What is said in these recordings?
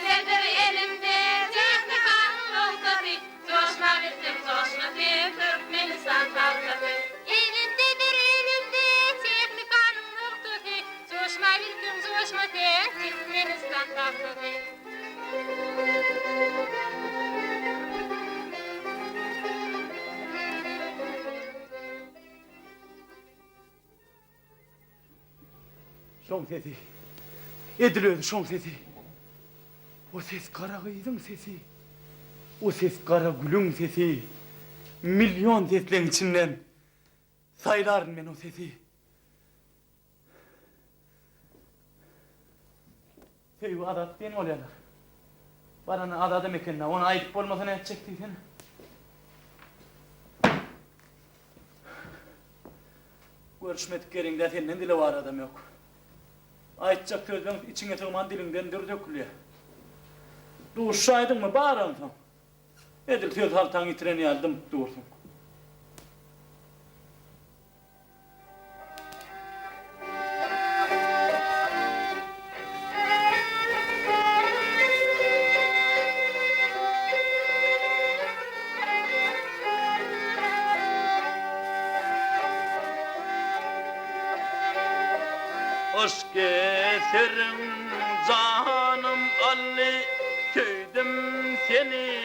Nedir elimde teknikanın oltası, coşma bizim coşması, Türkmenistan halkası. Elimdedir elimde teknikanın oltası, coşma bizim coşması, Türkmenistan halkası. Şoň sesi. Edilöýdi şoň sesi. O ses kara gyýdyň sesi. O ses kara gülüň sesi. Milyon sesleň içinden saýlaryn men o sesi. Söýüp adat diýen bolýarlar. Barany adadym ekenine, ona aýdyp bolmasa näçek diýsen. Görüşmedik gerinde senden dile var adam yok. Aytacak sözden içine tığman dilinden dökülüyor. Duşaydın mı bağırın sen. Edil söz haltan itireni aldım dursun. Hoş getirin canım Ali, söydüm seni,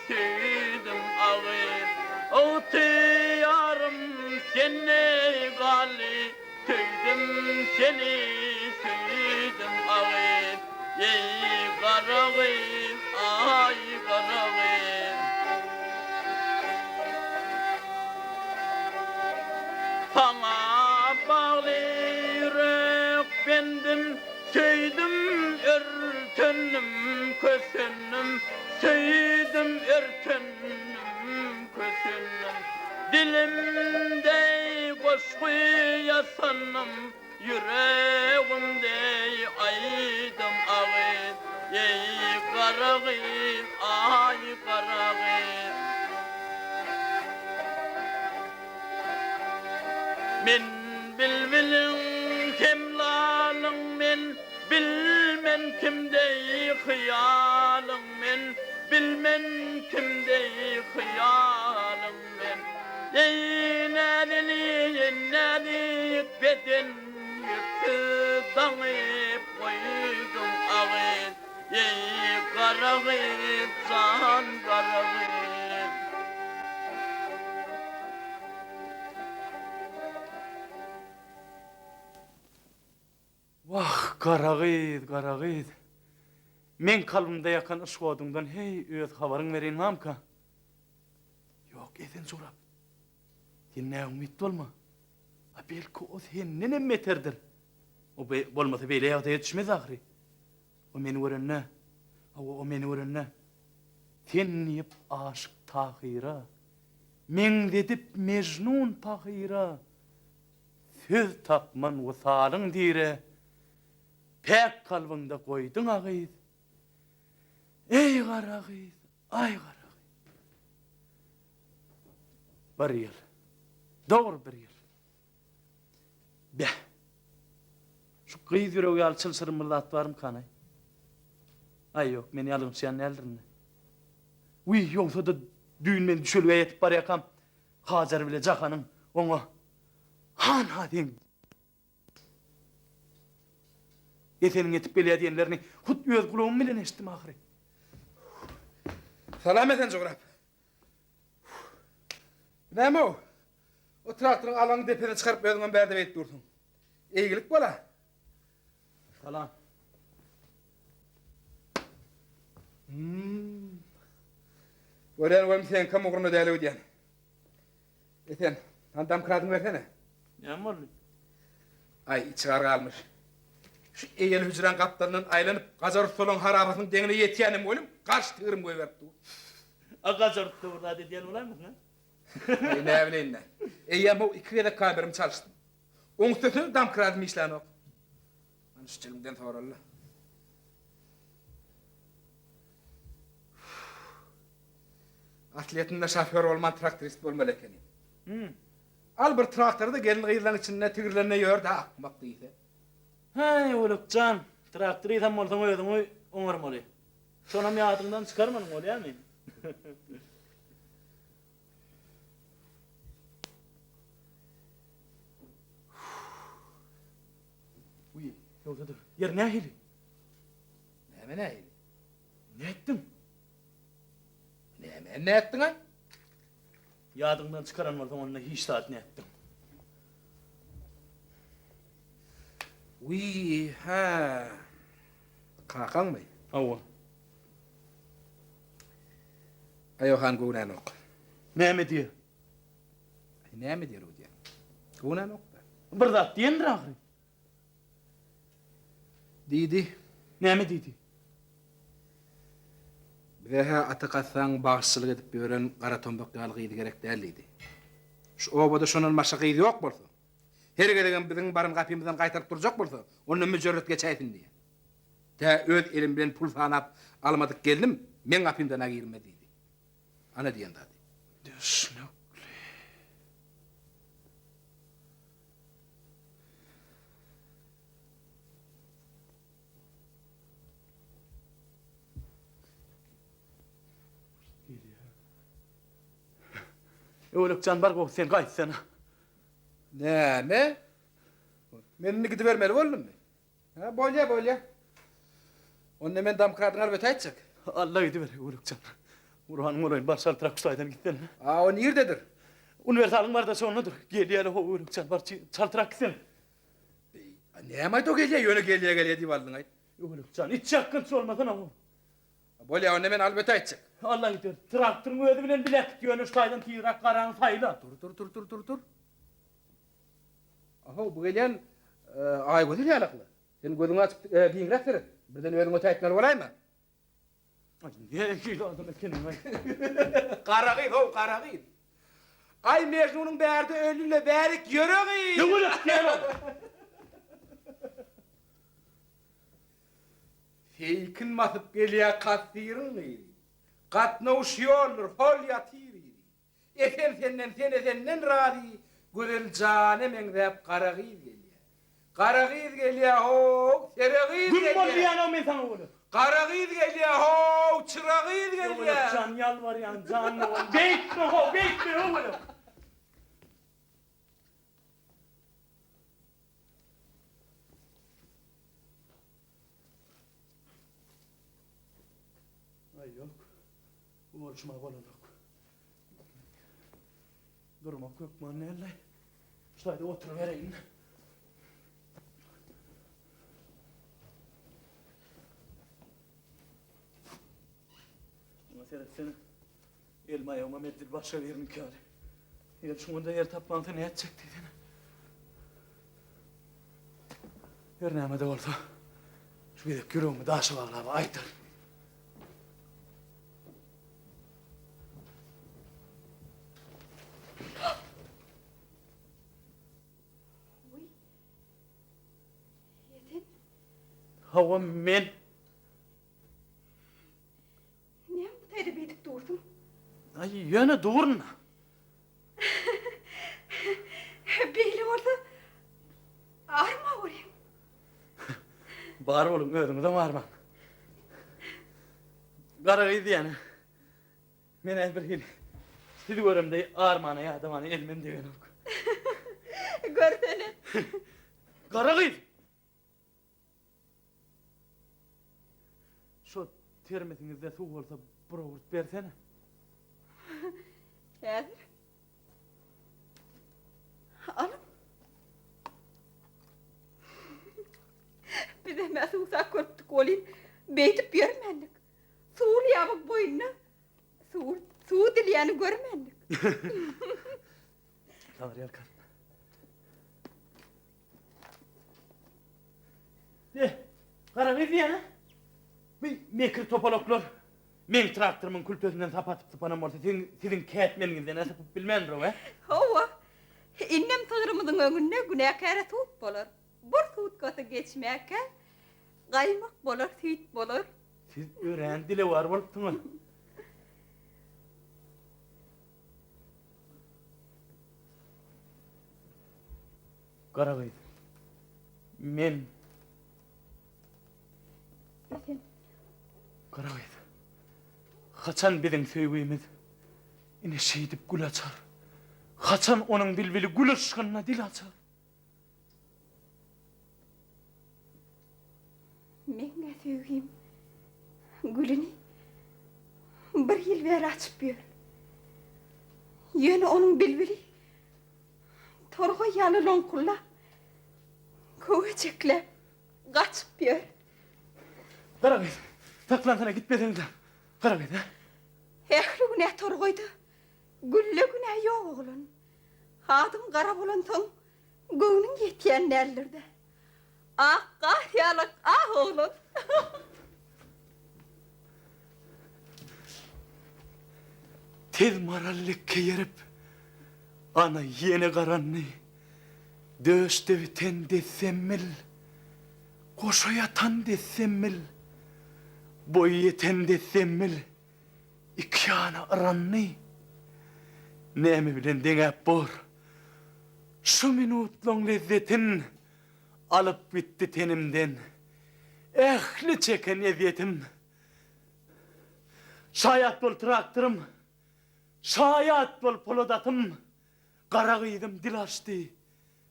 söydüm ağır. O tiyarım seni gali, söydüm seni, söydüm ağır. Ey karağım, ay karağım. Sana bağlı bendim, söydüm örtünüm kösünüm, söydüm örtünüm kösünüm. Dilimde koşku yasanım, yüreğimde aydım ağır. Ey karağım, ay karağım. Men bilmelim kimlalın men, bilmen kimdey hıyalın men, bilmen kimdey hıyalın men. Ey nâlik beden yıktı danıp koydum ağır. Ey karağım, can karağım. Vah karagyd, karagyd. Men kalbimde yakan ışık odundan hey öz habarın verin hamka. Yok esen sorap. Sen ne ümit bolma. A belki o senden emmeterdir. O bolmasa beýle ýagdaýa düşmez ahry. O meni görenne. O meni görenne. Sen niýip aşyk tahyra. Men dedip mejnun tahyra. Söz tapman wysalyň dire. Pek kalbinde koydun ağıyız. Ey karağıyız, ay karağıyız. Bir yıl, doğru bir yıl. Be, şu kıyız yüreği alçıl sırmırlat varım kanay. Ay yok, meni alımsayan eldirine. Uy, yoksa da düğün meni düşölüye yetip bar yakam. Hacer bile cakanım, ona. Han hadin. Yetenin etip belaya diyenlerini hut öz kulağım bilen eşittim ahire. Salam eten Jograp. Näme o? O traktorun alanı depene çıkarıp özüňen berde beyt dursun. Eýgilik bola. Salam. Bolan oğlum sen kam ugruna däle ödýän. Eten, handam kradyny bersene. Näme boldy? Ay, çıgar kalmış. Şu eýel hüjran kaptandan aýlanyp gajar solan harabasyň deňine ýetýänim oğlum, garş tığırım goýberdi. Agazartda burada dediyen olaymış lan? Ay, ne bileyim ben. Eýýem o 2 ýerde kaberim çalışdym. Oň üstüne dam kradymy işläni ok. Mana şu çelimden tawralla. Atletinde şoför bolman traktorist bolmaly eken. Al bir traktory da gelin gyýylaryň içinde tigirlerine ýördi akmak diýse. Hey olukcan, traktörü tam bolsaň öýdüň oňarmaly. Şona mi adından çıkarmanın ol ya men. Uy, yolda dur. Yer ne hili? Näme näýdi? Ne ettin? Näme ne etdiň ay? Yadından çıkaran vardı onunla hiç saat ne ettin? Uy, ha. Kakan mı? Ava. Ayohan gunan ok. Ne mi diye? Näme diýer o diýer? Gunan ok. Bir zat diyen rahri. Diýdi. Ne mi dedi? Bize atakatsan bağışçılık edip bören qara tombak ýalygy gerek däldi. Şu obada şonun maşakydy ýok bolsa. Her gelegen biziň barym gapymyzdan gaýtaryp durjak bolsa, onu müjerretge çäýtin diýe. Ta öz elim bilen pul sanap almadyk geldim, men gapymdan agyrma diýdi. Ana diýen dady. Düşnük. Öwlük can bar sen gaýtsana. Näme? Meni gidip bermeli boldum. Ha, bolýa. Onda men demokratyň albat aýtjak. Allah gidiver öwlük can. Urhan Morayn başal trakustaydan gitden. A, o nirdedir? Universalyň barda şonudur. Gelýär o öwlük can bar çaltrak gitsen. Näme aýt o gelýär, ýöne gelýär diýip aldyň aýt. Öwlük can hiç ýakyn olmadan o. Bolýa, onda men albat aýtjak. Allah gidiver. Traktoryň özi bilen bilek ýönüşdaýdan tiýrak garaň saýla. Dur. Aha, bu gelýän ay gözü ýalakly. Sen gözüňi açyp biňrek ver. Birden özüňe taýtmaly bolaýmy? Ne kilo adam ekenim ay. Qaragy. Ay Mecnunyň bärde ölüle bärik ýöregi. Öwlük gel. Feykin masyp gelýär katdyryň. Gatnaşýarlar, hol ýatyr. Senden rady. Gürel canem engdep qaragyz gelýär. Qaragyz gelýär ho, seregiz Gün bol gelýär. diýen o men sana öwlük. Qaragyz gelýär ho, çıragyz Öwlük gelýär. can ýalbarýan can o. Beýtme öwlük. Ay yok. Uğraşma bolanak. Durmak yok mu anneyle? Şurada oturuvereyim. Mesela sen elma yavma meddil başa verin kâri. Eğer şunda yer tapmantı ne edecek dedin? Her neyme de olsa şu gidip görüğümü daşı vallahi aydır. Yedin. Hava men Ne bu tayda bedik durdum? ay yöne doğurun. Beyli orada. Ağrıma oraya. Bağır oğlum ödümü de varmam. Qaragıydı yani. Men bir hil. Sizi görümde ağırmana ya adamana elmen deyen ok. Görsene. Qaragıydı. Şu termetinizde su olsa bura vurt versene. Hazır. Alın. Bir de nasıl uzak korktuk olayım. Beytip görmendik. Suğul yavuk boyuna. Suğu dileyeni görmendik. Tamam Yalkan. Qaragıydı yani. Mekir topaloklar. Men traktörümün kültözünden sapatıp sıpanam olsa sizin ketmeningizden ne sapıp bilmendir o he? Hova. İnnem tığırımızın önüne günahkara tuğut bolur. Bir tuğut kötü geçmeyke. Qaymak bolur, süt bolur. Siz öğren dile var boluptunuz. Qaragıydı. Men Sen Qaragıydı. Haçan biziň söýgümiz ine şeýdip gül açar. Haçan onuň bilbili gül ışgyna dil açar. Meňe söýgüm gülüni bir ýyl bäri açyp ber. Ýöne onuň bilbili torga ýaly lonkulla köwejekle gaçyp ber. Garaýyn, taklantana gitmediňden. Garaýyn, ha? Ähli güne torgoýda gülle güne ýok oglan. Hadym gara bolansoň göwnüň ýetýän närlerde. Ah gahyalyk ah oglan. Tez marallikke yerip ana ýene garanny döşde biten desemmil goşaýatan desemmil boy yeten desemmil iki ana aranny näme bilen deňäp bor şu minutlaň lezzetin alıp bitti tenimden ähli çeken eziyetim şayat bol traktörüm şayat bol polodatım, qaragıydım dil açtı,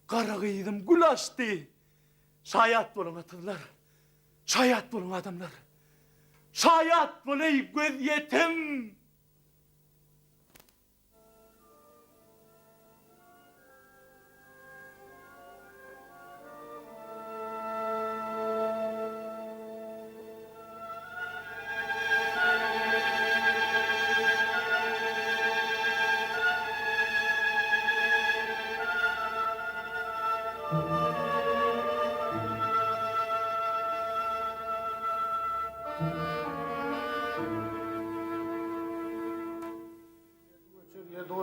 qaragıydım gül açtı. Şayat bolun atırlar, şayat bolun adamlar, şayat bol ey göz yetim.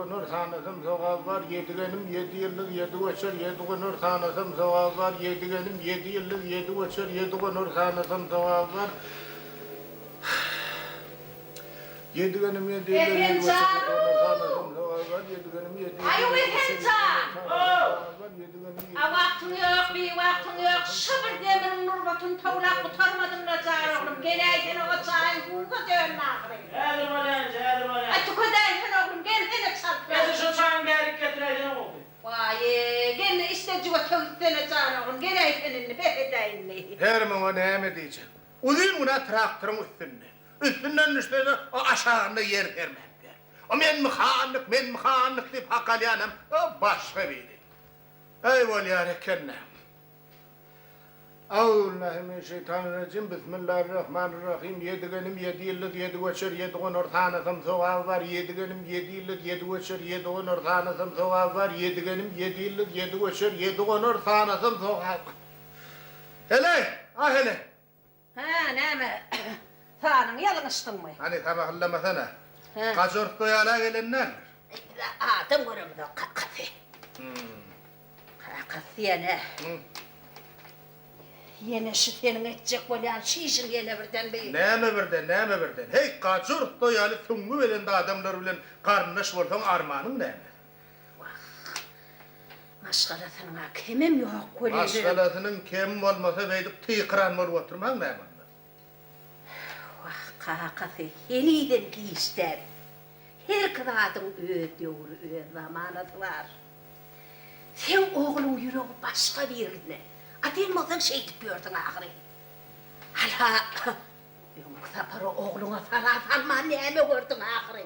Nur sanatım soğaz var, yedigenim 7 yıllık 7 uçur, 7 nur sanatım soğaz var, yedigenim 7 yıllık 7 uçur, 7 nur sanatım soğaz var. Yedigenim 7 yıllık 7 uçur, 7 nur sanatım soğaz var, yedigenim 7 yıllık 7 Ayo efendim. var, Vaktin yok, bir vaktin yok. Şıbır demirin nurbatın tavlak kurtarmadın da oğlum. Geleydin o çayın kuğda dönün ağrıyın. Edim olen, edim olen. Ay tukadaydın oğlum, gel hele çarpı. Gel şu çayın gelip getireydin oğlum. Vay, gel işte cıva tavuklarına çağır oğlum. Geleydin behedeyinli. Herman o ne diyeceğim? Uzun buna traktörün üstünde. Üstünden üstüne o aşağında yer vermem. O men mıhanlık deyip hakalyanım. O başka biri. Eyvallah ya kenne. Euzubillahimineşşeytanirracim. Bismillahirrahmanirrahim. Yedigenim 7 yıllık 7 uçur, 7 nur tanıtım soğaz var. Yedigenim 7 yıllık 7 uçur, 7 nur tanıtım soğaz var. Yedigenim 7 yıllık 7 uçur, 7 nur tanıtım soğaz var. Hele, ah hele. Ha, ne mi? Tanrım, yalın ıştın mı? Hani tamahallamasana. He. Kaçırıp doyala gelenler. Adım görümde kafe. Kafe ne? Yine şüphenin edecek olan şişin gele birden bey. Ne mi birden? Hey kaçırıp doyalı sungu veren de adamlar bilen karnınaş vurdan armanın ne mi? Maşgalatına kemim yok kolyerim. Maşgalatının kemim olmasa beydip tıyıkıran mor oturman ne mi? Vah kafe yeniden giyişler. Her kıradın öğüt zamanı var. Sen oğlun yüreği başka birine. Adil modan şey yapıyordun ağrı. Hala yumukta para oğluna falan alma neyme gördün ağrı.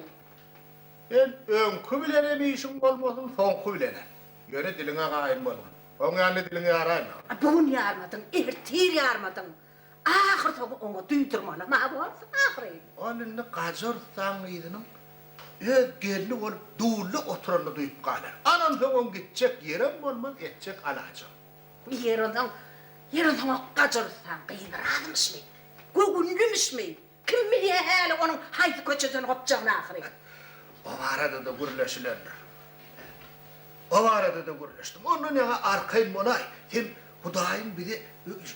Ben önkü bilene bir işin olmasın sonku bilene. Yöne diline kayın olun. Onun yanına diline arayın. Bugün yarmadın, ertir yarmadın. Ağır tabi onu duydurmalı. Ne olsun ağrı? Onunla kaçırsan iydinin. Gelini olup doğulu oturanı duyup kalır. Anan son gidecek yerim olmaz, edecek alacağım. Yerinden o kaçırırsan kıyınıralmış mı? Gögünlümüş mü? Kim biliyor hele onun haydi köçeden kopacağını ağrı? O arada da gürleşilerler. O arada da gürleştim. Onun yana arkayım onay. Hem Hudayın biri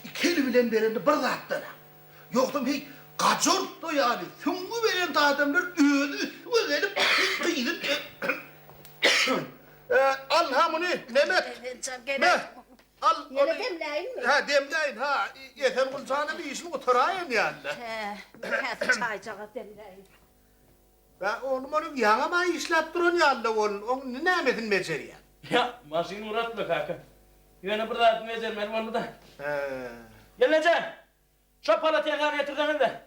ikili bilen verende bir zattana. Yoktum hey kaçırdı yani. Sungu veren de adamlar öyle üstüne gelip kıydın. Al hamını Mehmet. Mehmet. Al onu. Yine demleyin mi? Ha demleyin ha. Yeter kulcağına bir işini oturayım yani. Hadi çaycağa demleyin. Ben onu yanama işlep duran yalla onun nämesin beceriýär? Ya maşyny uratma kaka. Ýöne bir zat mejermeli boldy da. He. Gel nece? Şu palatya kan getirdim de.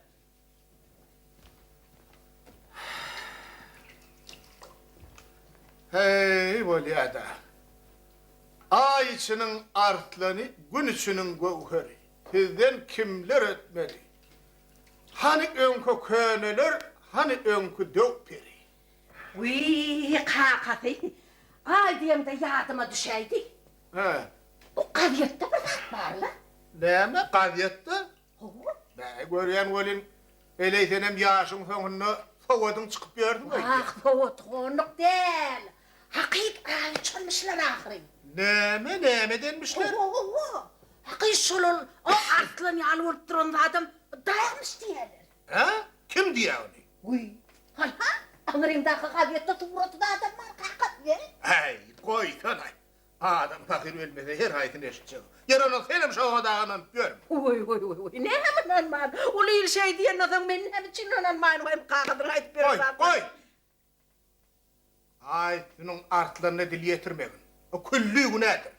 Hey bolýada. Ay içinin artlanı, gün içinin gowheri. Sizden kimler ötmeli? Hani önkü köneler, hani önkü dökperi. Uy, kakatı. Ay diyem de yadıma düşeydi. He. O kavyette bir zat var la. Näme gazetde? Ho, Ben görýän bolin, eleysenem ýaşyň soňuna sowadyň çykyp berdim. ah, o tonuk del. Hakik ay çalmışlar ahiri. Näme denmişler? Hakik şolun o artlan yalı olup duran adam dayanmış diyeler. Ha? Kim diýär onu? Uy, hala, anırımdaki kavyette tuğratı da adam var kakat ya. Hey, koy sanay. Adam fakir ölmese her hayatını eşitecek. Yarın senem şoğa dağınan görüm. Uy, ne hemen man? Ulu il şey diyen adam benim hem için önen man hem kakadır ayıp bir Koy, adam. koy. Ay, bunun artlarına dil yetirmegin. O küllüğü nedir?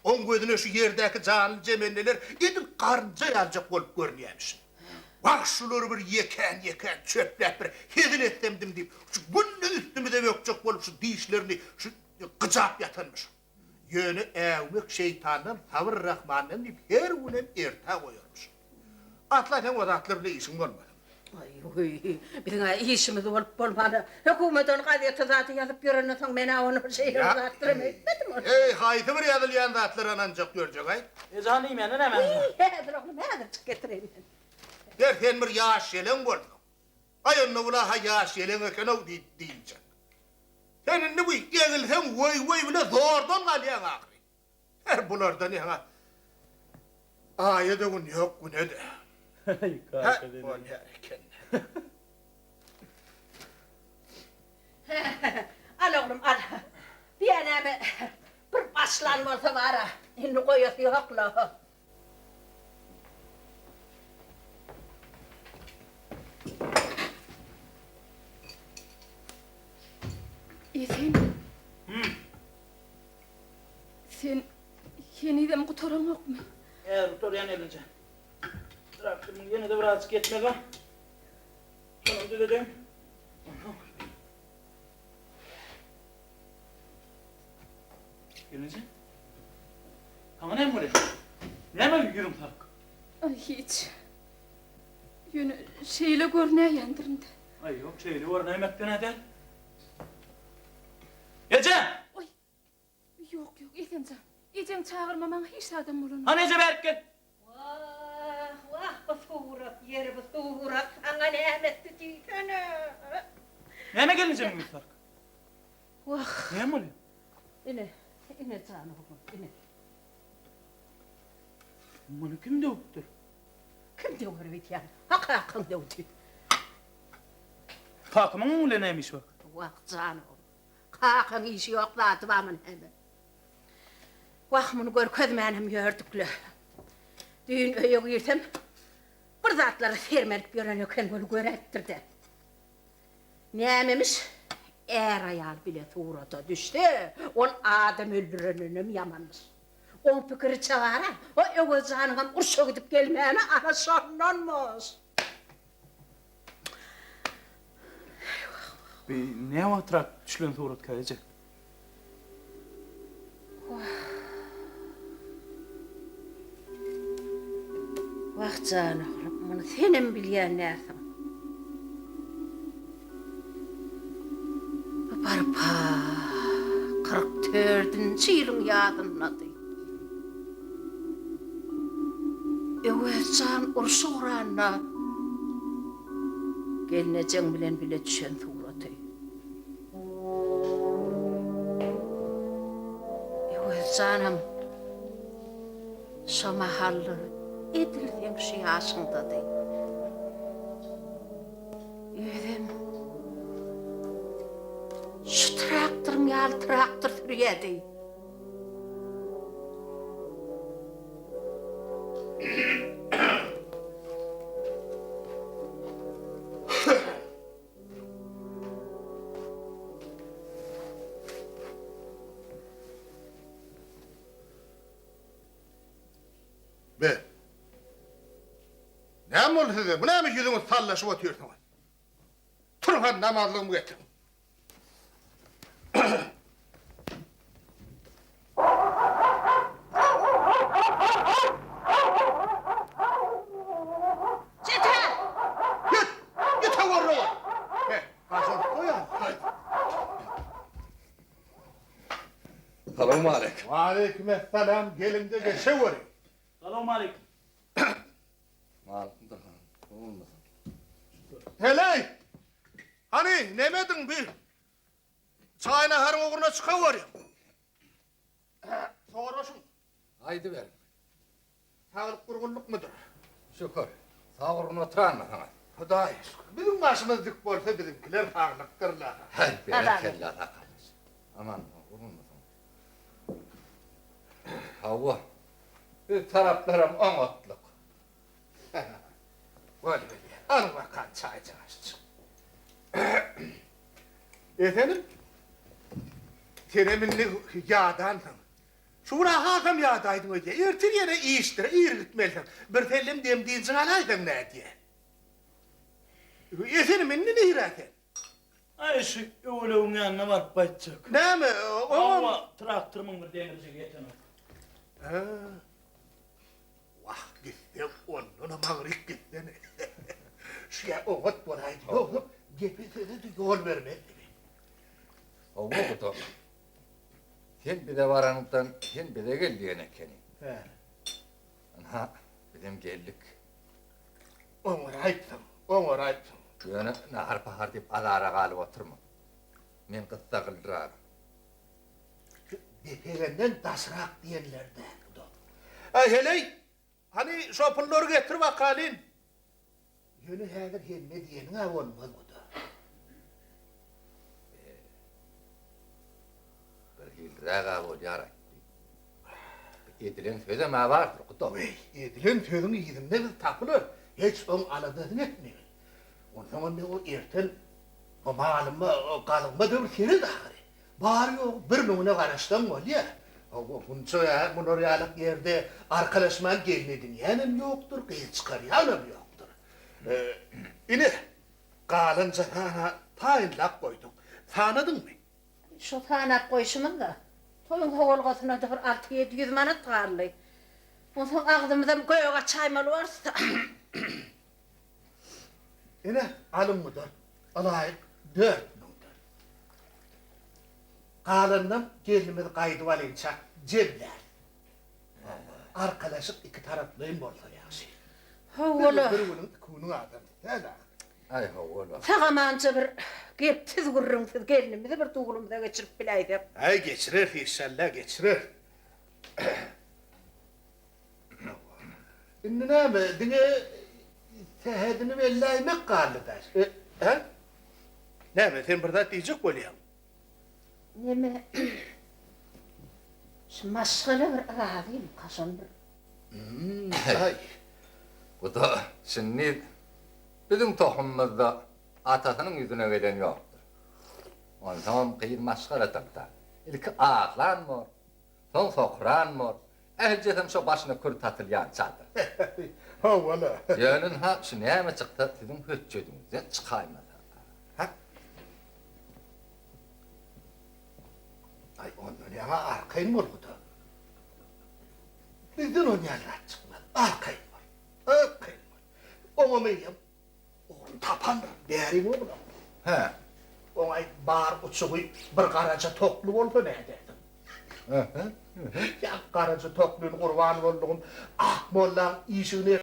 On gözüne şu yerdeki canlı cemenneler edip karınca yazacak olup görünüyormuşsun. Bak şuları bir yeken çöplep bir hezil ettemdim deyip şu günlü üstümüze ökecek olup şu dişlerini şu gıcap yatanmış. Yönü evmek şeytandan tavır rahmandan deyip her günem erta koyarmış. Atlarken o da atlarla işin olmadı. Uy, bizim işimiz olup olmadı. Hükümetin kadiyeti zaten yazıp görünüyorsan mena onu şeyleri zattırım etmedim onu. Hey, haydi bir yazılyan da atlar ancak görecek ay. Ezanı yemenin hemen. Nedir oğlum, nedir çık getireyim ben. Derken bir yaş yelen gördüm. Ay onunla ula ha yaş yelen eken o diyecek. Senin ne bu yenilsen vay bile zordan kalyan akri. Her bulardan yana. Ayı da gün yok bu ne de. Ha, o ne erken. Al oğlum al. Diyeneme bir başlanma olsa var ha. Şimdi koyuyorsun yokla. Esen. Sen yeniden kurtaran yok mu? Eğer tutaryan elince. Bıraktım yine de birazcık etmek ha. Şunu düzelteyim. Gelince. Ama ne mi ne mi yürüm fark? Ay hiç. Yönü şeyle görüneye yandırımdı. Ay yok şeyli var ne yemekten eder. Gece! Oy. Yok Esencan. Ecen çağırmaman hiç adam olur mu? Hani Ece Berkin? Vah bu surat yeri bu surat sana ne emetti diysene. Ne mi gelince mi fark? Vah. Ne mi oluyor? İne canım oğlum ine. Bunu kim dövdü? Kim diyor bit yani? Hakikaten diyor. Fakımın mı neymiş bak? Vah canım. Kalkın işi yok da tıvamın hemen. Vah bunu gör közmenim gördükle. Düğün öye girdim. Bir zatları sermelik gören yokken bunu görettirdi. Nememiş? Eğer ayal bile tuğrata düştü. On adam öldüreninem yamanmış. On fikri çağıra. O öve canım urşa gidip gelmeyene araşanlanmış. Ne var trak düşlen tuğrat kayacak? Vah canım, bunu senin bilyen nersin? Barpa, 44-nji ýylyň ýadynlady. Ewesan urşuranna gelnejeň bilen bile düşen suuraty. Ewesanam şo mahally edildiň şu ýaşyňdady. Öýdem şu traktorum traktor sürýärdi. Ne oldu size? Bu ne mi yüzünüz sallaşıp oturuyorsunuz? Turhan namazlığımı getirin. Yeter! Git! Git havarına var! Kaçın koyan. Selamun aleyküm. Aleykümselam. Gelin de geçeverin. Selamun aleyküm. Aleyküm. Olmasın. Hele! Hani nemedin bir? Çayına harın oğruna çıkaverin. Soruşun. Haydi ver. Sağlık durgunluk mudur? Şükür. Sağırın oturan mı sana? Huday şükür. Bizim başımız dik bolsa bizimkiler sağlıktırlar. Hay berekeller arkadaş. Aman olmasın. Havva. Bir taraflarım anlatlıq. Böyle böyle. Alın bakan çaycağız. Efendim? Tereminli yağdansın. Şura hakam yağdaydın öyle. Ertir yere iyiştir, iyirgitmelisin. Bir tellim demdiğinsin alaydın ne diye. Efendim, ne hiraten? Ay şu öğleğin yanına var bayçak. Ne mi? Ama traktörümün bir demirci getirin. Vah gitti, onunla mağrik gitti. Şuraya oğut bulaydı. Yok, gepesine de yol vermedi. Havva bu da. Sen bir de varanıktan, sen bir de gel diyene keni. He. Ha, bizim geldik. Onu ayttım. Şu yana nahar pahar deyip alara kalıp oturma. Men kıssa kıldırar. Defegenden dasrak diyenlerde. Hele, hani şopulları getir bakalım. Yönü hedir hemme diyenin ha olmaz bu da. Bir hilraga bol yaray. Edilen söze ma vardır kutu. Vey, edilen sözün iyidinde biz takılır. Hiç on aladığını etmiyor. O zaman ne o erten, o malımı, o kalınma da bir seni dağırı. Bari yok, bir numune karıştan ol ya. O bunca ya, bunu oraya yerde arkadaşman gelmedin. Yanım yoktur, kıyı çıkar, yanım yoktur. İni, kalınca sana tayinlak koydum. Tanıdın mı? Şu tanap koyuşumun da. Toyun hoğulgasına da bir 6-700 manat karlı. Ondan ağzımızdan göğe çaymalı varsa. Yine alın mıdır? Alayım 4 numdur. Kalından gelinimiz kaydı valınca cebler. Arkadaşlık iki taraflıyım bolsa yaşı. Hoğulu. Bir bunun kunu adam. Hele. Ay havva. Sağamanca bir gelip tiz gurrun tiz gelinimizi bir tuğulumuza geçirip bileydim. Ay geçirir inşallah geçirir. Şimdi ne mi? Dine tehedini bellaymak kaldı der. He? Ne mi? Sen burada diyecek oluyorsun. Neme? Şu maşgılı bir ağabeyim kaşın bir. Ay. Bu da şimdi bizim tohumumuzda atasının yüzüne gelen yoktur. Ondan sonra kıyır maşgara takta. İlk ağlanmıyor, son sokranmıyor. Ehcesem şu başına kür tatılyan çadır. Ha valla. Yönün ha şu neyme çıktı sizin hüccedinizden çıkaymadı. Ha? Ay ondan yana arkayın mı oldu? Bizden on yerler çıkmaz. Arkayın var. Arkayın var. Ona mıyım? Oğlum tapandır. Değerim oğlum. He. Ona bar uçuğu bir karaca toklu oldu ne derdim. Hı hı. Ya karaca toklun kurban olduğum ah mollan işini